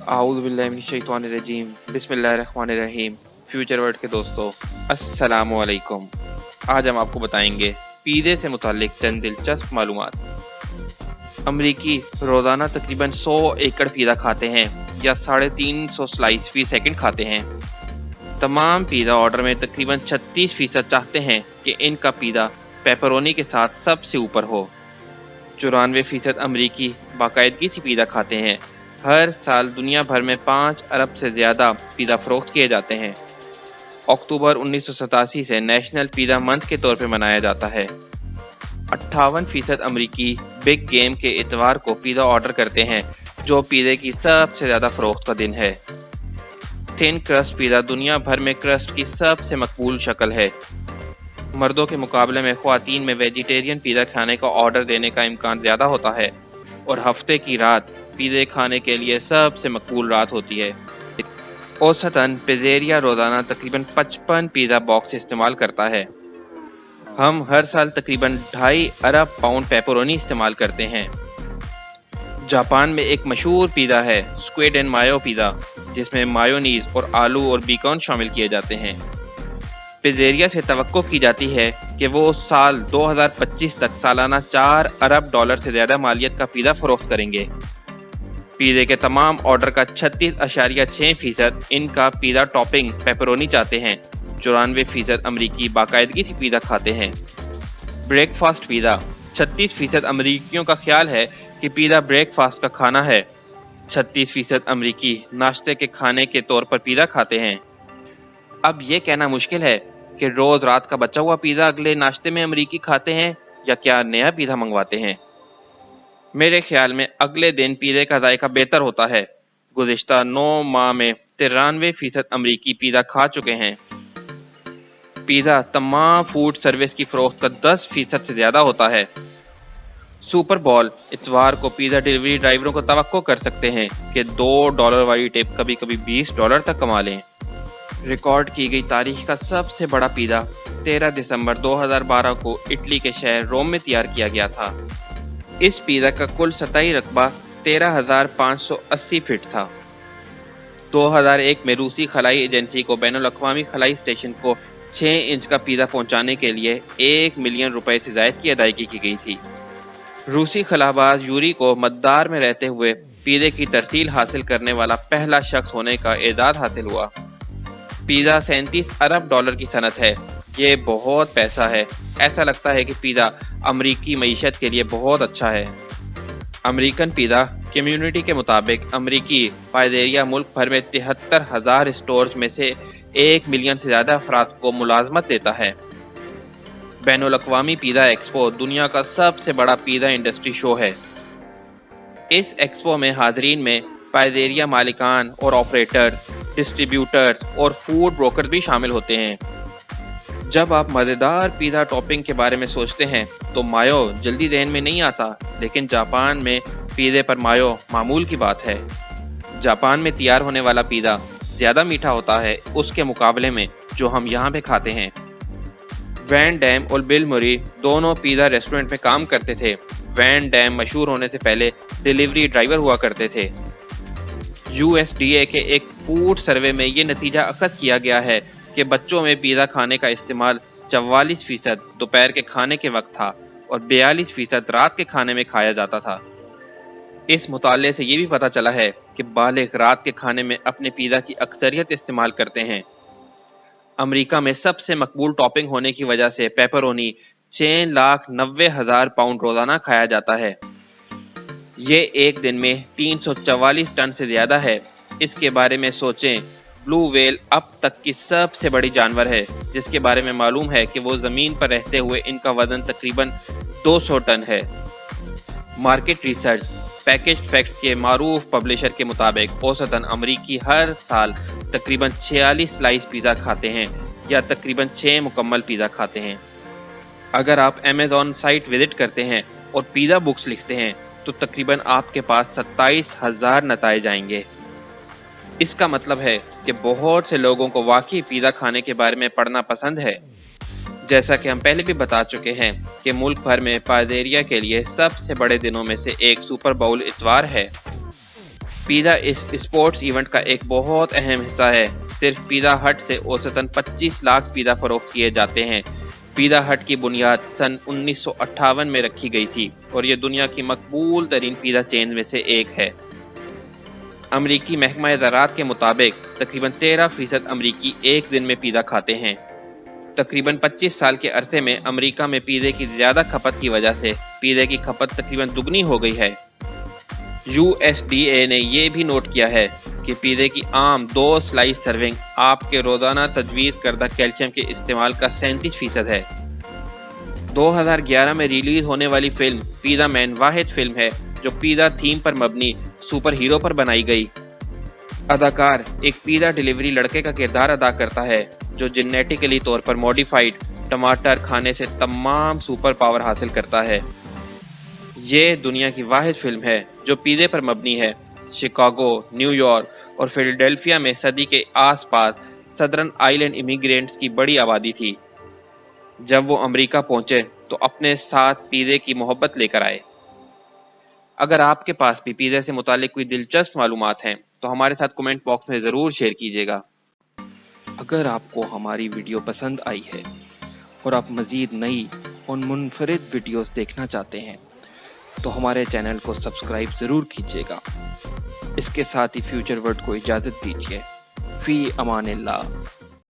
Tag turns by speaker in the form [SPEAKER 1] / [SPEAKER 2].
[SPEAKER 1] आऊज़ु बिल्लाहि मिनश शैतानिर रजीम बिस्मिल्लाहिर रहमानिर रहीम। Future word के दोस्तों, अस्सलामु अलैकुम। आज हम आपको बताएंगे पिज़्ज़े से मुताल्लिक चंद दिलचस्प मालूमात। अमरीकी रोज़ाना तकरीबन 100 एकड़ पिज़्ज़ा खाते हैं या 350 स्लाइस फी सेकंड खाते हैं। तमाम पिज़्ज़ा ऑर्डर में तकरीबन 36% चाहते हैं कि इनका पिज़्ज़ा पेपरोनी के साथ सबसे ऊपर हो। 94% अमरीकी बाकायदगी से पिज़्ज़ा खाते हैं। हर साल दुनिया भर में 5 अरब से ज़्यादा पिज़्ज़ा फ़रोख्त किए जाते हैं। अक्टूबर 1987 से नेशनल पिज़्ज़ा मंथ के तौर पर मनाया जाता है। 58% अमरीकी बिग गेम के इतवार को पिज़्ज़ा ऑर्डर करते हैं, जो पिज़्ज़े की सबसे ज़्यादा फ़रोख्त का दिन है। थिन क्रस्ट पिज़्ज़ा दुनिया भर में क्रस्ट की सबसे मकबूल शक्ल है। मर्दों के मुकाबले में ख्वातीन में वेजिटेरियन पिज़्ज़ा खाने का ऑर्डर देने का इम्कान ज़्यादा होता है और हफ्ते की रात पिज़्ज़े खाने के लिए सबसे मकबूल रात होती है। औसतन पिज़्ज़ेरिया रोज़ाना तकरीबन 55 पिज़्ज़ा बॉक्स इस्तेमाल करता है। हम हर साल तकरीबन 2.5 अरब पाउंड पेपरोनी इस्तेमाल करते हैं। जापान में एक मशहूर पिज़्ज़ा है स्क्विड एंड मायो पिज़्ज़ा, जिसमें मायोनीज और आलू और बेकन शामिल किए जाते हैं। पिज़्ज़ेरिया से तवक्को की जाती है कि वो साल 2025 तक सालाना 4 अरब डॉलर से ज़्यादा मालियत का पिज़्ज़ा फ़रोख्त करेंगे। पिज़्ज़े के तमाम ऑर्डर का 36.6% इनका पिज़्ज़ा टॉपिंग पेपरोनी चाहते हैं। 94% अमरीकी बाकायदगी से पिज़्ज़ा खाते हैं। ब्रेकफास्ट पिज़्ज़ा 36% अमरीकियों का ख्याल है कि पिज़्ज़ा ब्रेकफास्ट का खाना है। 36% अमरीकी नाश्ते के खाने के तौर पर पिज़्ज़ा खाते हैं। अब ये कहना मुश्किल है कि रोज़ रात का बचा हुआ पिज़्ज़ा अगले नाश्ते में अमरीकी खाते हैं या क्या नया पिज़्ज़ा मंगवाते हैं। मेरे ख्याल में अगले दिन पिज़्ज़े का जायका बेहतर होता है। गुज़िश्ता 9 माह में 93% अमरीकी पिज़्ज़ा खा चुके हैं। पिज़्ज़ा तमाम फूड सर्विस की फ़रोख्त का 10% से ज़्यादा होता है। सुपर बॉल इतवार को पिज़्ज़ा डिलीवरी ड्राइवरों को तवक्को कर सकते हैं कि $2 वाली टिप कभी कभी $20 तक कमा लें। रिकॉर्ड की गई तारीख का सबसे बड़ा पिज़्ज़ा 13 दिसंबर 2012 को इटली के शहर रोम में तैयार किया गया था। इस पिज़्ज़ा का कुल सतही रकबा 13,580 फीट था। 2001 में रूसी खलाई एजेंसी को बैनुल-अक़वामी खलाई स्टेशन को 6 इंच का पिज़्ज़ा पहुंचाने के लिए 1 मिलियन रुपए से ज़ायद की अदायगी की गई थी। रूसी खलाबाज यूरी को मद्दार में रहते हुए पिज़्ज़े की तरसील हासिल करने वाला पहला शख्स होने का एजाज़ हासिल हुआ। पिज़्ज़ा 37 अरब डॉलर की सनत है। ये बहुत पैसा है। ऐसा लगता है कि पिज़्ज़ा अमरीकी मईशत के लिए बहुत अच्छा है। अमेरिकन पिज़्ज़ा कम्युनिटी के मुताबिक अमरीकी पाइज़ेरिया मुल्क भर में 73,000 स्टोर्स में से 1 मिलियन से ज़्यादा अफराद को मुलाजमत देता है। बैनुल-अक़वामी पिज़्ज़ा एक्सपो दुनिया का सबसे बड़ा पिज़्ज़ा इंडस्ट्री शो है। इस एक्सपो में हाज़रीन में पाइज़ेरिया मालिकान और ऑपरेटर, डिस्ट्रीब्यूटर्स और फूड ब्रोकर भी शामिल होते हैं। जब आप मज़ेदार पिज़्ज़ा टॉपिंग के बारे में सोचते हैं तो मायो जल्दी ज़हन में नहीं आता, लेकिन जापान में पिज़्ज़े पर मायो मामूल की बात है। जापान में तैयार होने वाला पिज़्ज़ा ज़्यादा मीठा होता है उसके मुकाबले में जो हम यहाँ पे खाते हैं। वैन डैम और बिल मुरी दोनों पिज़्ज़ा रेस्टोरेंट में काम करते थे। वैन डैम मशहूर होने से पहले डिलीवरी ड्राइवर हुआ करते थे। USDA के एक फूड सर्वे में ये नतीजा अखज़ किया गया है कि बच्चों में पिज़्ज़ा खाने का इस्तेमाल 44% दोपहर के खाने के वक्त था और 42% रात के खाने में खाया जाता था। इस मुताले से ये भी पता चला है कि बालिग रात के खाने में अपने पिज़्ज़ा की अक्सरियत इस्तेमाल करते हैं। अमेरिका में सबसे मकबूल टॉपिंग होने की वजह से पेपरोनी 6,90,000 पाउंड रोज़ाना खाया जाता है। ये एक दिन में 344 टन से ज़्यादा है। इसके बारे में सोचें, ब्लू व्हेल अब तक की सबसे बड़ी जानवर है, जिसके बारे में मालूम है कि वो ज़मीन पर रहते हुए इनका वज़न तकरीबन 200 टन है। मार्केट रिसर्च पैकेज्ड फैक्ट्स के मारूफ पब्लिशर के मुताबिक औसतन अमरीकी हर साल तकरीबन 46 स्लाइस पिज़्ज़ा खाते हैं या तकरीबन 6 मुकम्मल पिज़्ज़ा खाते हैं। अगर आप अमेज़ॉन साइट विजिट करते हैं और पिज़्ज़ा बुक्स लिखते हैं तो तकरीबन आपके पास 27,000 नताइज आएंगे। इसका मतलब है कि बहुत से लोगों को वाकई पिज़्ज़ा खाने के बारे में पढ़ना पसंद है। जैसा कि हम पहले भी बता चुके हैं कि मुल्क भर में पाइज़ेरिया के लिए सबसे बड़े दिनों में से एक सुपर बाउल इतवार है। पिज़्ज़ा इस स्पोर्ट्स इवेंट का एक बहुत अहम हिस्सा है। सिर्फ पिज़्ज़ा हट से औसतन 25 लाख पिज़्ज़ा फरोख्त किए जाते हैं। पिज़्ज़ा हट की बुनियाद सन 1958 में रखी गई थी और ये दुनिया की मकबूल तरीन पिज़्ज़ा चेन में से एक है। अमरीकी महकमा ज़राअत के मुताबिक तकरीबन 13% अमरीकी एक दिन में पिज़्ज़ा खाते हैं। तकरीबन 25 साल के अरसे में अमरीका में पिज़्ज़े की ज़्यादा खपत की वजह से पिज़्ज़े की खपत तकरीबन दुगनी हो गई है। USDA ने यह भी नोट किया है कि पिज़्ज़े की आम 2 स्लाइस सर्विंग आपके रोज़ाना तजवीज़ करदा कैल्शियम के इस्तेमाल का 37% है। 2011 में रिलीज होने वाली फिल्म पिज़्ज़ा मैन वाहिद फिल्म है जो पिज़्ज़ा थीम पर मबनी सुपर हीरो पर बनाई गई। अदाकार एक पिज़्ज़ा डिलीवरी लड़के का किरदार अदा करता है जो जेनेटिकली तौर पर मॉडिफाइड टमाटर खाने से तमाम सुपर पावर हासिल करता है। ये दुनिया की वाहिद फिल्म है जो पिज़्ज़े पर मबनी है। शिकागो, न्यूयॉर्क और फिलाडेल्फिया में सदी के आसपास सदर्न आइलैंड इमिग्रेंट्स की बड़ी आबादी थी। जब वो अमेरिका पहुंचे तो अपने साथ पिज़्ज़े की मोहब्बत लेकर आए। अगर आपके पास भी पिज़्ज़ा से मुतालिक कोई दिलचस्प मालूमात हैं तो हमारे साथ कमेंट बॉक्स में ज़रूर शेयर कीजिएगा। अगर आपको हमारी वीडियो पसंद आई है और आप मज़ीद नई और मुनफरिद वीडियोस देखना चाहते हैं तो हमारे चैनल को सब्सक्राइब ज़रूर कीजिएगा। इसके साथ ही फ्यूचर वर्ड को इजाज़त दीजिए। फ़ी अमानिल्लाह।